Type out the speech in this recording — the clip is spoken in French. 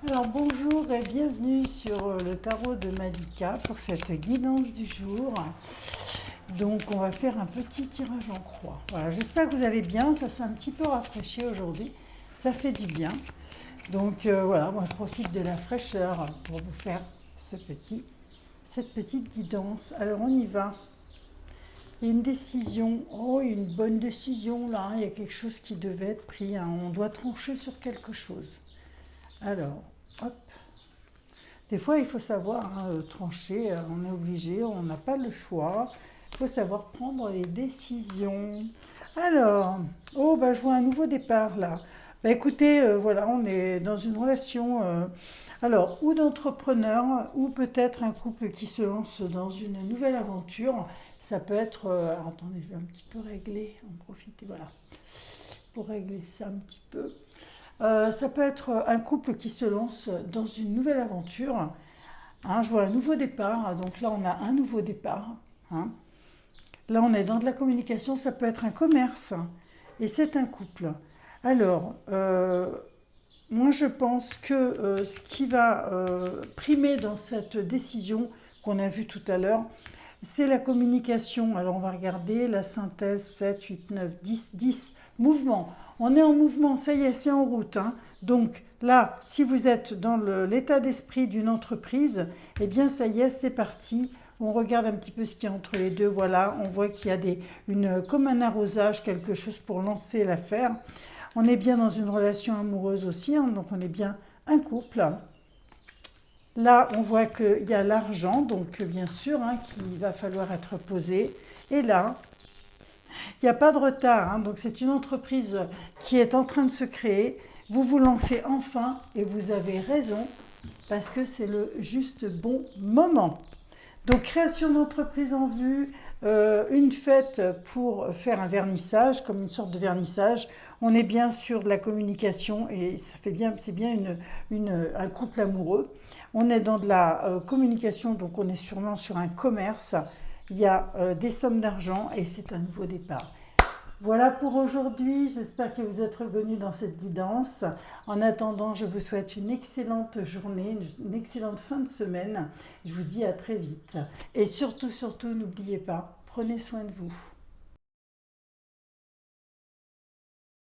Alors bonjour et bienvenue sur le tarot de Malika pour cette guidance du jour. Donc on va faire un petit tirage en croix. Voilà, j'espère que vous allez bien, ça s'est un petit peu rafraîchi aujourd'hui, ça fait du bien. Donc voilà, moi je profite de la fraîcheur pour vous faire cette petite guidance. Alors on y va. Il y a une décision, une bonne décision là, il y a quelque chose qui devait être pris, hein. On doit trancher sur quelque chose. Alors, hop. Des fois, il faut savoir trancher, on est obligé, on n'a pas le choix. Il faut savoir prendre les décisions. Alors, je vois un nouveau départ là. Écoutez, voilà, on est dans une relation, ou d'entrepreneur, ou peut-être un couple qui se lance dans une nouvelle aventure. Ça peut être, attendez, je vais un petit peu régler, en profiter, voilà, pour régler ça un petit peu. Ça peut être un couple qui se lance dans une nouvelle aventure. Hein, je vois un nouveau départ, donc là on a un nouveau départ. Hein. Là on est dans de la communication, ça peut être un commerce et c'est un couple. Alors, moi je pense que ce qui va primer dans cette décision qu'on a vue tout à l'heure, c'est la communication. Alors on va regarder la synthèse 7, 8, 9, 10, mouvement. On est en mouvement, ça y est, c'est en route. Hein. Donc là, si vous êtes dans l'état d'esprit d'une entreprise, eh bien ça y est, c'est parti. On regarde un petit peu ce qu'il y a entre les deux. Voilà, on voit qu'il y a comme un arrosage, quelque chose pour lancer l'affaire. On est bien dans une relation amoureuse aussi, hein, donc on est bien un couple. Là, on voit qu'il y a l'argent, donc bien sûr, hein, qu'il va falloir être posé. Et là, il n'y a pas de retard, hein, donc c'est une entreprise qui est en train de se créer. Vous vous lancez enfin et vous avez raison parce que c'est le juste bon moment. Donc création d'entreprise en vue, une fête pour faire un vernissage, comme une sorte de vernissage. On est bien sur de la communication et c'est bien un couple amoureux. On est dans de la communication, donc on est sûrement sur un commerce. Il y a des sommes d'argent et c'est un nouveau départ. Voilà pour aujourd'hui, j'espère que vous êtes revenus dans cette guidance. En attendant, je vous souhaite une excellente journée, une excellente fin de semaine. Je vous dis à très vite. Et surtout, n'oubliez pas, prenez soin de vous.